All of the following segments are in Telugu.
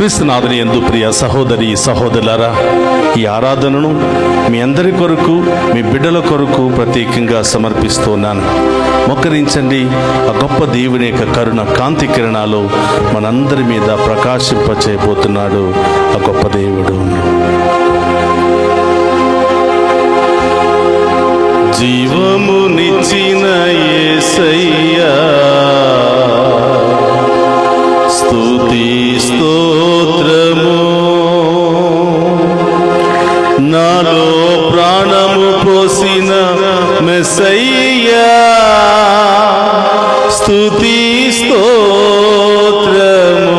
క్రీస్తునాథుని యందు ప్రియ సహోదరి సహోదరులారా, ఈ ఆరాధనను మీ అందరి కొరకు, మీ బిడ్డల కొరకు ప్రత్యేకంగా సమర్పిస్తున్నాను. మొక్కరించండి. ఆ గొప్ప దేవుని యొక్క కరుణ కాంతి కిరణాలు మనందరి మీద ప్రకాశింపచేయబోతున్నాడు ఆ గొప్ప దేవుడు. జీవమునిచ్చిన యేసయ్యా, స్తుతి స్తోత్రము. నాలో ప్రాణము పోసిన మెస్సయ్యా, స్తుతి స్తోత్రము.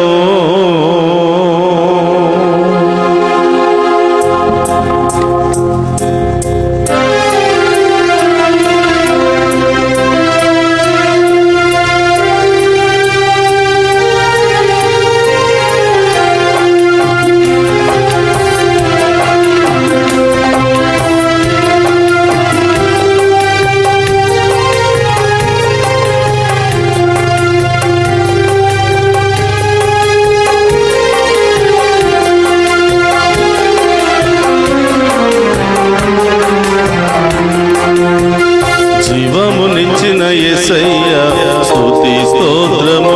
జీవమునిచ్చిన యేసయ్యా, స్తుతి స్తోత్రము.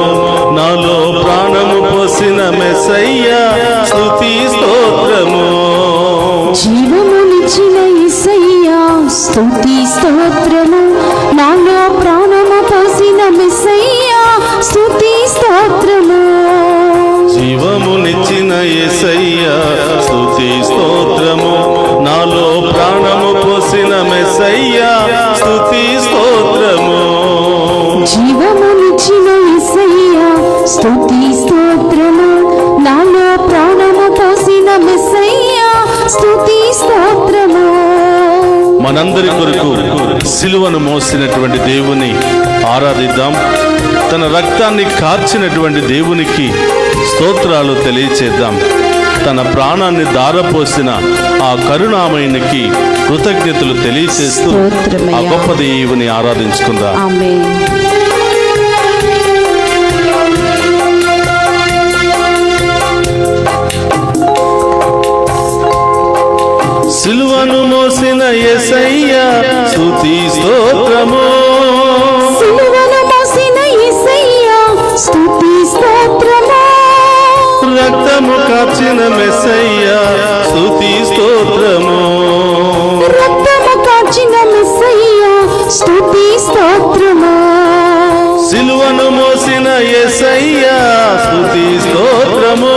నాలో ప్రాణము పోసిన మెస్సయ్యా, స్తుతి స్తోత్రము. జీవమునిచ్చిన యేసయ్యా, స్తుతి స్తోత్రము. నాలో ప్రాణము పోసిన మెస్సయ్యా, స్తుతి స్తోత్రము. జీవమునిచ్చిన యేసయ్యా, స్తుతి స్తోత్రము. నాలో ప్రాణము పోసిన మెస్సయ్యా, స్తుతి స్తోత్రము. జీవమునిచ్చిన యేసయ్యా, స్తుతి స్తోత్రము. నాలో ప్రాణము పోసిన మెస్సయ్యా, స్తుతి స్తోత్రము. మనందరి కొరకు సిలువను మోసినటువంటి దేవుని ఆరాధిద్దాం. తన రక్తాన్ని కార్చినటువంటి దేవునికి స్తోత్రాలు తెలియచేద్దాం. తన ప్రాణాన్ని దారపోసిన ఆ కరుణామయునికి కృతజ్ఞతలు తెలియచేస్తూ ఆ గొప్ప దేవుని ఆరాధించుకుందాం. ఆమేన్. సిలువను మోసిన యేసయ్యా, స్తుతి స్తోత్రము. సిలువను మోసిన యేసయ్యా, స్తుతి స్తోత్రము. రక్తము కార్చిన మెస్సయ్యా, స్తుతి స్తోత్రము. రక్తము కార్చిన మెస్సయ్యా, స్తుతి స్తోత్రము. సిలువను మోసిన యేసయ్యా, స్తుతి స్తోత్రము.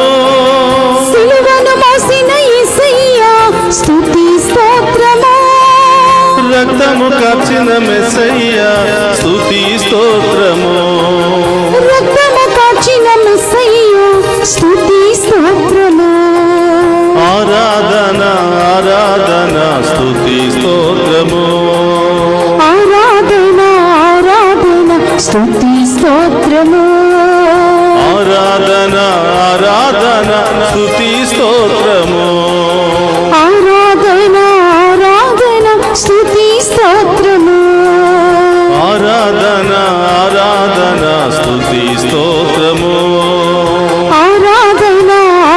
సిలువను మోసిన యేసయ్యా, స్తుతి స్తోత్రము. రక్తము కార్చిన మెస్సయ్యా, స్తుతి స్తోత్రము. రక్తము కార్చిన మెస్సయ్యా, స్తుతి స్తోత్రము. ఆరాధన ఆరాధన స్తుతి స్తోత్రము. ఆరాధన ఆరాధన స్తుతి స్తోత్రము. ఆరాధన ఆరాధన స్తుతి స్తోత్రము. ఆరాధన ఆరాధన స్తుతి స్తోత్రము. ఆరాధన ఆరాధన స్తుతి స్తోత్రము. ఆరాధన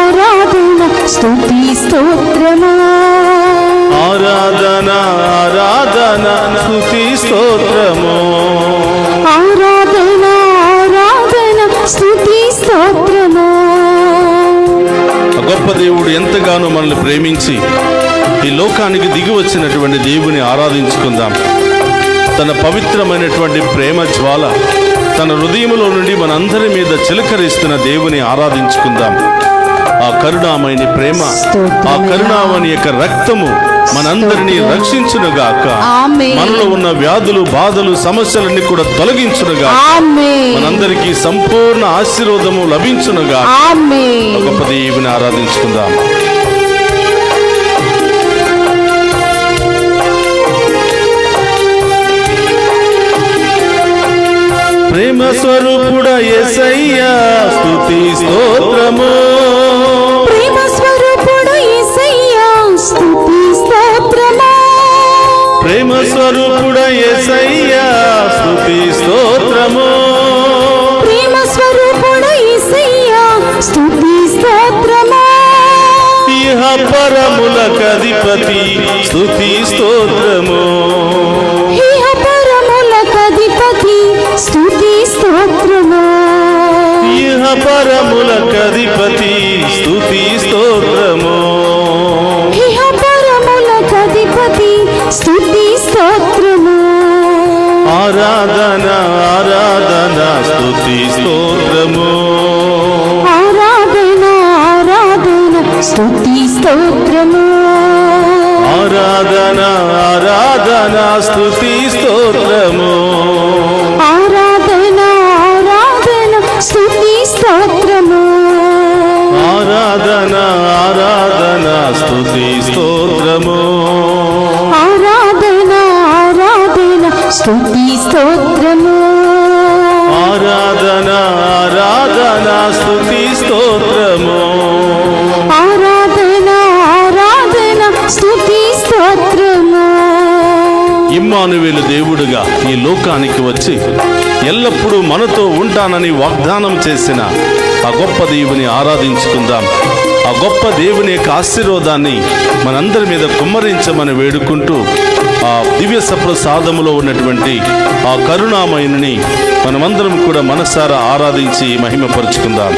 ఆరాధన స్తుతి స్తోత్రము. ఆరాధన ఆరాధన స్తుతి స్తోత్రము. ఆరాధన ఆరాధన స్తుతి స్తోత్రము. గొప్ప దేవుడు ఎంతగానో మనల్ని ప్రేమించి ఈ లోకానికి దిగి వచ్చినటువంటి దేవుని ఆరాధించుకుందాం. తన పవిత్రమైనటువంటి ప్రేమ జ్వాల తన హృదయంలో నుండి మనందరి మీద చిలకరిస్తున్న దేవుని ఆరాధించుకుందాం. ఆ కరుణామయుని ప్రేమ, ఆ కరుణామణి యొక్క రక్తము మనందరినీ రక్షించునుగాక. మనలో ఉన్న వ్యాధులు, బాధలు, సమస్యలన్నీ కూడా తొలగించునుగా. మనందరికీ సంపూర్ణ ఆశీర్వాదము లభించునుగా. గొప్ప దేవుని ఆరాధించుకుందాం. ప్రేమ స్వరూపుడా యేసయ్యా, స్తుతి స్తోత్రము. ప్రేమ స్వరూపుడు యేసయ్యా, స్తుతి స్తోత్రము. ప్రేమ స్వరూపుడా యేసయ్యా, స్తుతి స్తోత్రము. ప్రేమ స్వరూపుడు యేసయ్యా, స్తుతి స్తోత్రము ఇహ పరములకధిపతి స్తుతి స్తోత్రము ఇహ పరములకధిపతి స్తుతి స్తోత్రము ఇహ పరములకధిపతి స్తుతి స్తోత్రము ఇహ పరములకధిపతి స్తుతి స్తోత్రము ఆరాధన ఆరాధన స్తుతి స్తోత్రము ఆరాధన ఆరాధన స్తుతి స్తోత్రము ఆరాధన ఆరాధన స్తుతి స్తోత్రము ఆరాధన ఆరాధన స్తుతి స్తోత్రము ఆరాధన ఆరాధన స్తుతి స్తోత్రము ఆరాధన ఆరాధన స్తుతి స్తోత్రము ఆరాధన ఆరాధన స్తుతి స్తోత్రము ఆరాధన ఆరాధన స్తుతి స్తోత్రము ఇమ్మానువేలు దేవుడుగా ఈ లోకానికి వచ్చి ఎల్లప్పుడూ మనతో ఉంటానని వాగ్దానం చేసిన ఆ గొప్ప దేవుని ఆరాధించుకుందాం. ఆ గొప్ప దేవుని యొక్క ఆశీర్వాదాన్ని మనందరి మీద కుమ్మరించమని వేడుకుంటూ ఆ దివ్య సప్రసాదములో ఉన్నటువంటి ఆ కరుణామయుని మనమందరం కూడా మనసారా ఆరాధించి మహిమపరుచుకుందాం.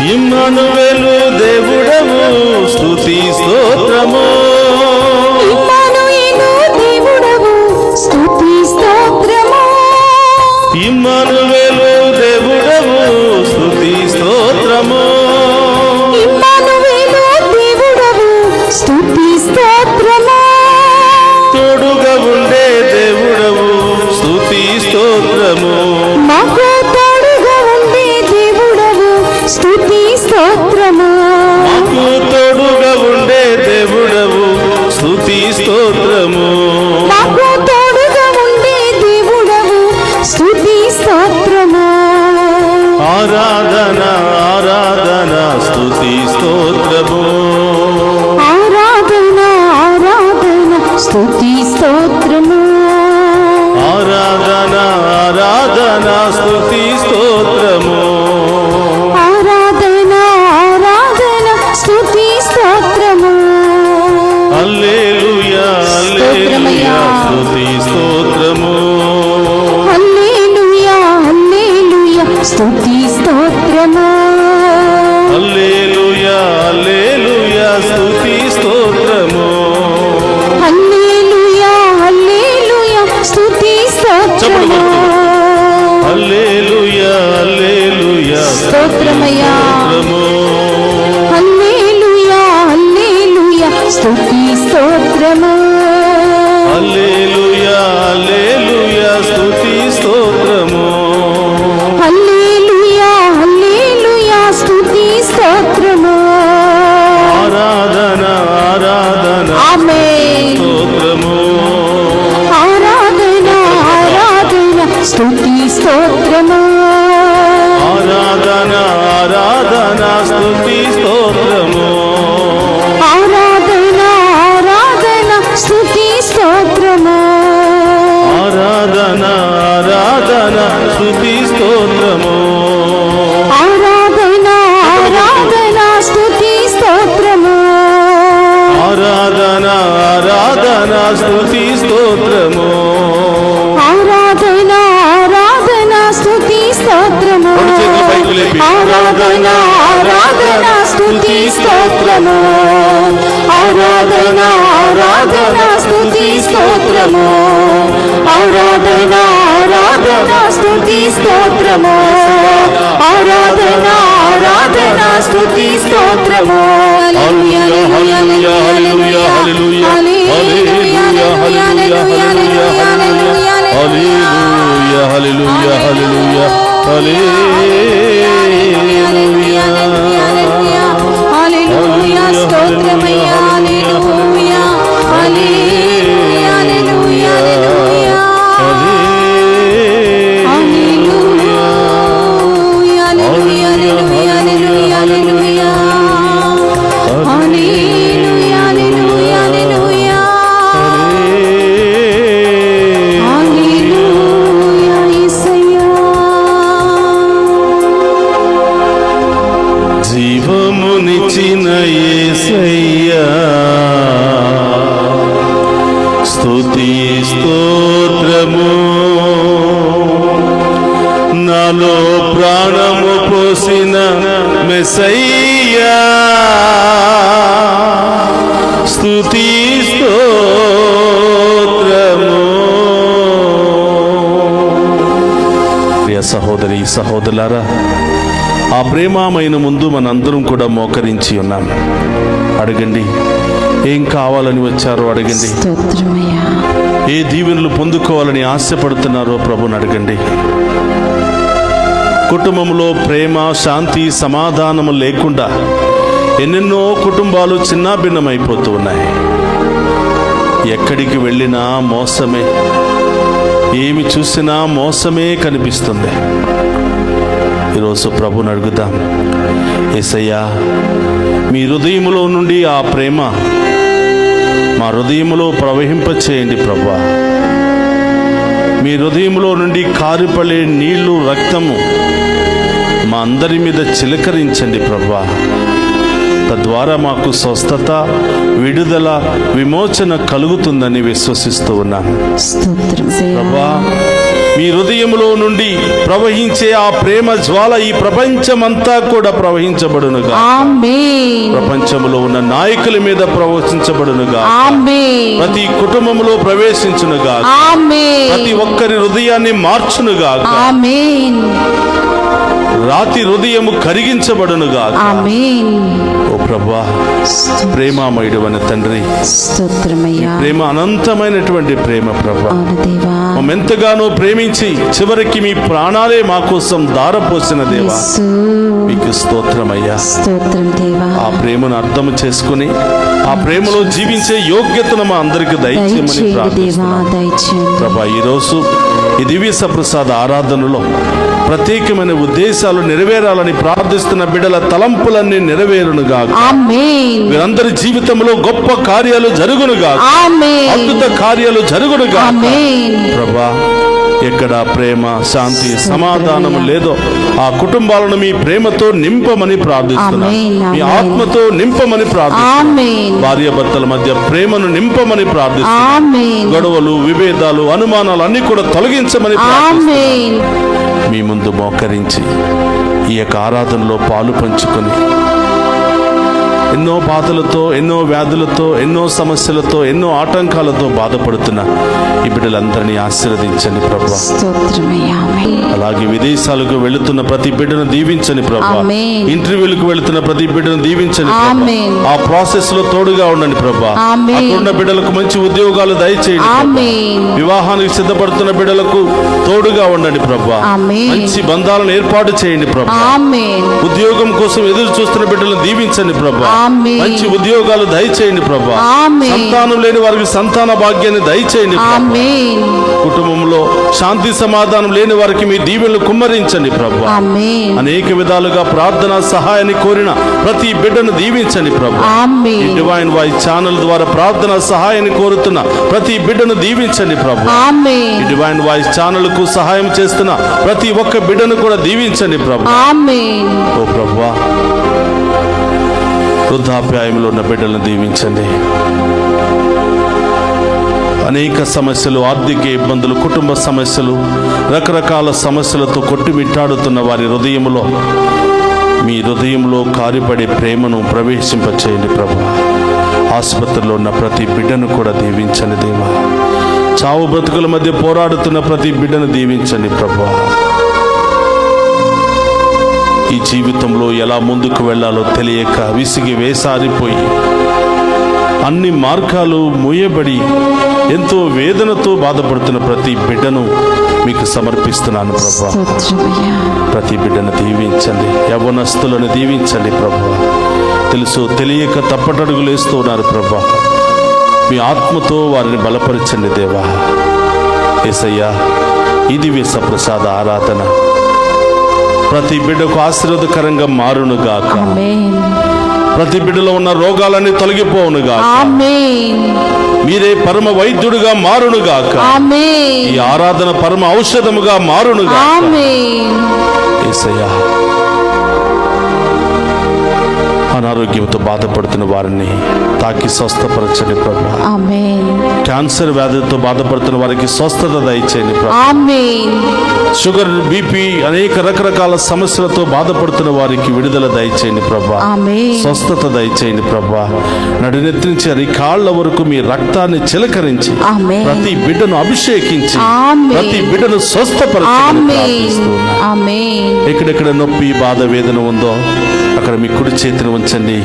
ఇమ్మానువేలు దేవుడవు స్తుతి స్తోత్రము ఇమ్మానుయేలు దేవుడవు స్తుతి స్తోత్రము ఇమ్మానువేలు దేవుడవు స్తుతి స్తోత్రము ఇమ్మానుయేలు దేవుడవు స్తుతి స్తోత్రము తోడుగా ఉండే దేవుడవు స్తుతి స్తోత్రము మాకు తోడుగా ఉండే దేవుడవు స్తుతి స్తోత్రము మాకు తోడుగా ఉండే దేవుడవు స్తుతి స్తోత్రము మాకు తోడుగా ఉండే దేవుడవు స్తుతి స్తోత్రము ఆరాధన ఆరాధన స్తుతి స్తోత్రము ఆరాధన ఆరాధన స్తుతి స్తోత్రము ఆరాధన ఆరాధన స్తుతి స్తోత్రము ఆరాధన ఆరాధన స్తుతి స్తోత్రము హల్లెలూయా హల్లెలూయా స్తుతి స్తోత్రము హల్లెలూయా హల్లెలూయా స్తుతి స్తోత్రము హల్లెలూయా హల్లెలూయా స్తుతి స్తోత్రము హల్లెలూయా హల్లెలూయా స్తుతి స్తోత్రము హల్లెలూయా హల్లెలూయా స్తోత్రమయ్యా హల్లెలూయా హల్లెలూయా స్తుతి స్తోత్రము హల్లెలూయా హల్లెలూయా స్తుతి స్తోత్రము హల్లెలూయా హల్లెలూయా స్తుతి స్తోత్రము ఆరాధన ఆరాధన ఆమేన్ స్తోత్రము ఆరాధన ఆరాధన స్తుతి స్తోత్రము ఆరాధన ఆరాధన స్తుతి స్తోత్రము ఆరాధన ఆరాధన స్తుతి స్తోత్రము ఆరాధన ఆరాధన స్తుతి స్తోత్రము ఆరాధన ఆరాధన స్తుతి స్తోత్రము ఆరాధన ఆరాధన స్తుతి స్తోత్రము ఆరాధన ఆరాధన స్తుతి స్తోత్రము రెండు చేతులు పైకి లేపి. ఆరాధన ఆరాధన స్తుతి స్తోత్రము ఆరాధన ఆరాధన స్తుతి స్తోత్రము ఆరాధన ఆరాధన స్తుతి స్తోత్రము ఆరాధన ఆరాధన స్తుతి స్తోత్రము హల్లెలూయా హల్లెలూయా హల్లెలూయా హల్లెలూయా హల్లెలూయా హల్లెలూయా హల్లెలూయా హల్లెలూయా హల్లెలూయా హల్లెలూయా హల్లెలూయా స్తోత్రమయ్యా హల్లెలూయా హల్లెలూయా హల్లెలూయా హల్లెలూయా స్తుతి స్తోత్రము నాలో ప్రాణము పోసిన మెస్సయ్యా స్తుతి స్తోత్రము. ప్రియ సహోదరి సహోదరులారా, ఆ ప్రేమామైన ముందు మనందరం కూడా మోకరించి ఉన్నాం. అడగండి, ఏం కావాలని వచ్చారో అడగండి. స్తోత్రమయ్యా. ఏ దీవెనలు పొందుకోవాలని ఆశపడుతున్నారో ప్రభుని అడగండి. కుటుంబంలో ప్రేమ, శాంతి, సమాధానము లేకుండా ఎన్నెన్నో కుటుంబాలు చిన్నాభిన్నమైపోతూ ఉన్నాయి. ఎక్కడికి వెళ్ళినా మోసమే, ఏమి చూసినా మోసమే కనిపిస్తుంది. ఈరోజు ప్రభుని అడుగుదాం, యేసయ్యా మీ హృదయములో నుండి ఆ ప్రేమ మా హృదయములో ప్రవహింపచేయండి ప్రభువా. మీ హృదయములో నుండి కారిపడే నీళ్లు, రక్తము మా అందరి మీద చిలకరించండి ప్రభువా. తద్వారా మాకు స్వస్థత, విడుదల, విమోచన కలుగుతుందని విశ్వసిస్తూ ఉన్నాను ప్రభువా. మీ హృదయములో నుండి ప్రవహించే ఆ ప్రేమ జ్వాల ఈ ప్రపంచమంతా కూడా ప్రవహించబడునుగా. ప్రపంచంలో ఉన్న నాయకుల మీద ప్రవహించబడునుగా. ప్రతి కుటుంబంలో ప్రవేశించునుగా. ప్రతి ఒక్కరి హృదయాన్ని మార్చునుగా. రాతి హృదయము కరిగించబడునుగా. ఓ ప్రభువా, ప్రేమామయుడు అనే తండ్రి, ప్రేమ అనంతమైనటువంటి ప్రేమ ప్రభువా. ఎంతగానో ప్రేమించి చివరికి మీ ప్రాణాలే మా కోసం దారపోసిన దేవా, మీకు స్తోత్రమయ్యా. ఆ ప్రేమను అర్థం చేసుకుని ఆ ప్రేమలో జీవించే యోగ్యతను మా అందరికి దయచేయమని ప్రార్థిస్తున్నాను ప్రభా. ఈరోజు ఈ దివ్య సప్రసాద ఆరాధనలో ప్రత్యేకమైన ఉద్దేశాలు నెరవేరాలని ప్రార్థిస్తున్న బిడ్డల తలంపులన్నీ నెరవేరునుగా. వీరందరి జీవితంలో గొప్ప కార్యాలు జరుగునుగా. అద్భుత కార్యాలు జరుగునుగా ప్రభా. ఎక్కడ ప్రేమ, శాంతి, సమాధానం లేదో ఆ కుటుంబాలను మీ ప్రేమతో నింపమని ప్రార్థిస్తున్నాను. మీ ఆత్మతో నింపమని ప్రార్థిస్తున్నాను. భార్యాభర్తల మధ్య ప్రేమను నింపమని ప్రార్థిస్తున్నాను. గొడవలు, విభేదాలు, అనుమానాలు అన్ని కూడా తొలగించమని ప్రార్థిస్తున్నాను. మీ ముందు మోకరించి ఈ యొక్క ఆరాధనలో పాలు పంచుకొని ఎన్నో బాధలతో, ఎన్నో వ్యాధులతో, ఎన్నో సమస్యలతో, ఎన్నో ఆటంకాలతో బాధపడుతున్న ఈ బిడ్డలందరినీ ఆశీర్వదించండి ప్రభువా. అలాగే విదేశాలకు వెళుతున్న ప్రతి బిడ్డను దీవించండి ప్రభువా. ఇంటర్వ్యూలకు వెళుతున్న ప్రతి బిడ్డను దీవించండి ప్రభువా. ఆ ప్రాసెస్ లో తోడుగా ఉండండి ప్రభువా. అక్కడున్న బిడ్డలకు మంచి ఉద్యోగాలు దయచేయండి. వివాహానికి సిద్ధపడుతున్న బిడ్డలకు తోడుగా ఉండండి ప్రభువా. మంచి బంధాలను ఏర్పాటు చేయండి ప్రభువా. ఉద్యోగం కోసం ఎదురు చూస్తున్న బిడ్డలను దీవించండి ప్రభువా. మంచి ఉద్యోగాలు దయచేయండి ప్రభువా. సంతానం లేని వారికి సంతాన భాగ్యాన్ని దయచేయండి ప్రభువా. కుటుంబంలో శాంతి సమాధానం లేని వారికి మీ దీవెనలు కుమ్మరించండి ప్రభువా. అనేక విధాలుగా ప్రార్థన సహాయాన్ని కోరిన ప్రతి బిడ్డను దీవించండి ప్రభువా. ఈ డివైన్ వాయిస్ ఛానల్ ద్వారా ప్రార్థన సహాయాన్ని కోరుతున్న ప్రతి బిడ్డను దీవించండి ప్రభువా. ఈ డివైన్ వాయిస్ ఛానల్ కు సహాయం చేస్తున్న ప్రతి ఒక్క బిడ్డను కూడా దీవించండి ప్రభువా. ఓ ప్రభువా, వృద్ధాప్యాయంలో ఉన్న బిడ్డలను దీవించండి. అనేక సమస్యలు, ఆర్థిక ఇబ్బందులు, కుటుంబ సమస్యలు, రకరకాల సమస్యలతో కొట్టుమిట్టాడుతున్న వారి హృదయంలో మీ హృదయంలో కారిపడే ప్రేమను ప్రవేశింపచేయండి ప్రభువా. ఆసుపత్రిలో ఉన్న ప్రతి బిడ్డను కూడా దీవించండి దేవా. చావు బ్రతుకుల మధ్య పోరాడుతున్న ప్రతి బిడ్డను దీవించండి ప్రభువా. ఈ జీవితంలో ఎలా ముందుకు వెళ్ళాలో తెలియక విసిగి వేసారిపోయి అన్ని మార్గాలు మూయబడి ఎంతో వేదనతో బాధపడుతున్న ప్రతి బిడ్డను మీకు సమర్పిస్తున్నాను ప్రభువా. ప్రతి బిడ్డను దీవించండి. యవ్వనస్తులను దీవించండి ప్రభువా. తెలుసు తెలియక తప్పటడుగులు వేస్తూ ఉన్నారు ప్రభువా. మీ ఆత్మతో వారిని బలపరచండి దేవా. యేసయ్యా, ఈ దివ్య సప్రసాద ఆరాధన ప్రతి బిడ్డకు ఆశీర్వాదకరంగా మారునుగాక. ప్రతి బిడ్డలో ఉన్న రోగాలన్నీ తొలగిపోవునుగాక. మీరే పరమ వైద్యుడుగా మారునుగాక. ఈ ఆరాధన పరమ ఔషధముగా మారునుగాక. యేసయ్యా, అనారోగ్యంతో బాధపడుతున్న వారిని తాకి స్వస్థపరచండి ప్రభా. ఆమేన్. క్యాన్సర్ వ్యాధితో బాధపడుతున్న వారికి స్వస్థత దయచేయండి ప్రభా. ఆమేన్. షుగర్, బీపీ, అనేక రకరకాల సమస్యలతో బాధపడుతున్న వారికి విడుదల దయచేయండి ప్రభా. ఆమేన్. స్వస్థత దయచేయండి ప్రభా. నడినెత్తి నుంచి అరికాళ్ళ వరకు మీ రక్తాన్ని చిలకరించి ఆమేన్. ప్రతి బిడ్డను అభిషేకించి ఆమేన్. ప్రతి బిడ్డను స్వస్థపరచమని ఆమేన్. ప్రార్థిస్తున్నాను. ఆమేన్. ఎక్కడెక్కడ నొప్పి, బాధ, వేదన ఉందో అక్కడ మీ కుడి చేతిని ఉంచండి.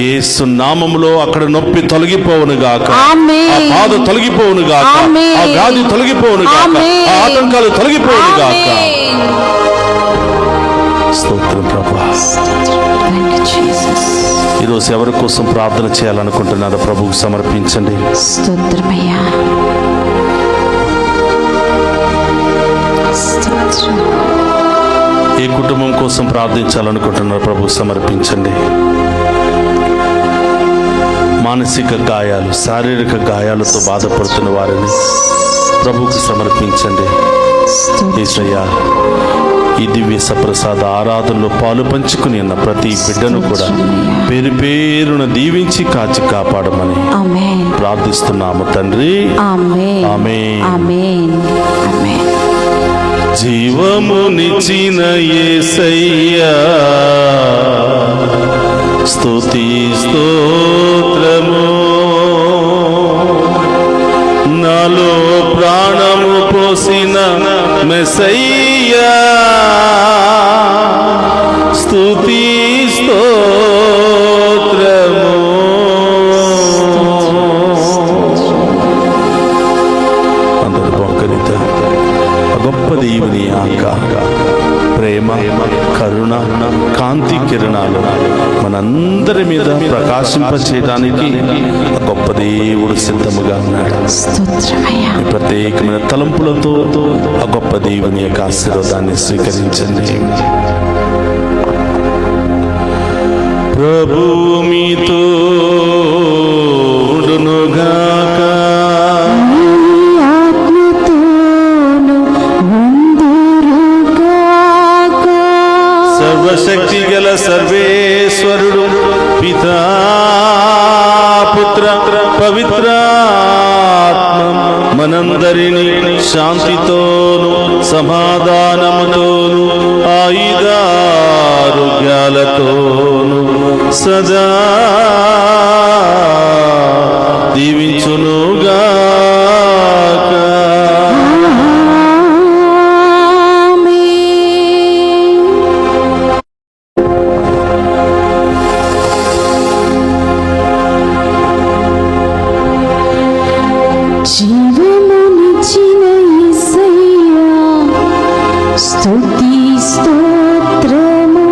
యేసు నామములో అక్కడ నొప్పి తొలగిపోవును గాక, ఆమేన్. ఆ బాధ తొలగిపోవును గాక, ఆమేన్. ఆ వ్యాధి తొలగిపోవును గాక, ఆమేన్. ఆ ఆటంకాలు తొలగిపోవును గాక. ఆమేన్. స్తోత్రం ప్రభా. Thank you, Jesus. ఈరోజు ఎవరి కోసం ప్రార్థన చేయాలనుకుంటున్నారో ప్రభువుకు సమర్పించండి. స్తోత్రమయ్యా. స్తోత్రం. ఏ కుటుంబం కోసం ప్రార్థించాలనుకుంటున్నారో ప్రభువుకు సమర్పించండి. మానసిక గాయాలు, శారీరక గాయాలతో బాధపడుతున్న వారిని ప్రభువుకు సమర్పించండి. యేసయ్యా, ఈ దివ్య సప్రసాద ఆరాధనలో పాలు పంచుకుని ఉన్న ప్రతి బిడ్డను కూడా పేరు పేరున దీవించి కాచి కాపాడమని ఆమేన్. ప్రార్థిస్తున్నాము తండ్రి. ఆమేన్. ఆమేన్. ఆమేన్. ఆమేన్. జీవమునిచిన యేసయ్యా, స్తుతి స్తోత్రము. నాలో ప్రాణము పోసిన మెస్సయ్యా, స్తుతి స్తోత్రము. అందరూ బొక్కనిత గొప్ప దేవుని ఆక ప్రేమ, కరుణ, కాంతి కిరణాలు మనందరి మీద ప్రకాశింపచేయడానికి ఆ గొప్ప దేవుడు సిద్ధముగా ఉన్నాడు. స్తోత్రమయ్యా. ఈ ప్రత్యేకమైన తలంపులతో ఆ గొప్ప దేవుని యొక్క ఆశీర్వాదాన్ని స్వీకరించండి. ప్రభు మీతో ఉండునుగాక. సర్వశక్తి గల సర్వేశ్వరుడు పితా, పుత్ర, పవిత్రాత్మ మనందరినీ శాంతితోను సమాధానముతోను ఆయుధారోగ్యాలతోను సదా దీవించునుగాక. జీవమునిచ్చిన యేసయ్యా, స్తుతి స్తోత్రము.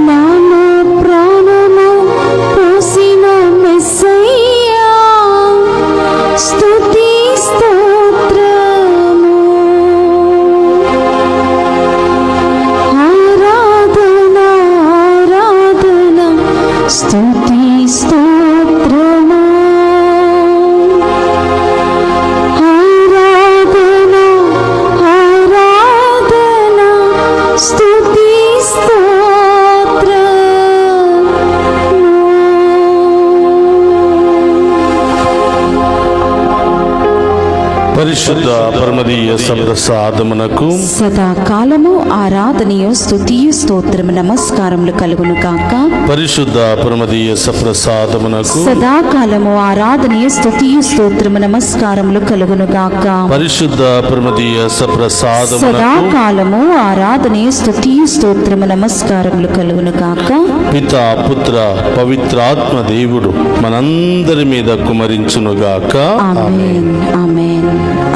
నాలో ప్రాణము పోసిన మెస్సయ్యా, స్తుతి స్తోత్రము. ఆరాధన ఆరాధన స్తుతి స్తోత్రము. ఆరాధన ఆరాధన స్తుతి పరిశుద్ధ పరమదీయ సప్రసాదమునకు సదాకాలము ఆరాధనయు స్తుతియు స్తోత్రము నమస్కారములు కలుగును కాక. పరిశుద్ధ పరమదీయ సప్రసాదమునకు సదాకాలము ఆరాధనయు స్తుతియు స్తోత్రము నమస్కారములు కలుగును గాక. పరిశుద్ధ పరమదీయ సప్రసాదమునకు సదాకాలము ఆరాధనయు స్తుతియు స్తోత్రము నమస్కారములు కలుగును గాక. పితా, పుత్ర, పవిత్రాత్మ దేవుడు మనందరి మీద కుమరించునుగాక. ఆమేన్. ఆమేన్.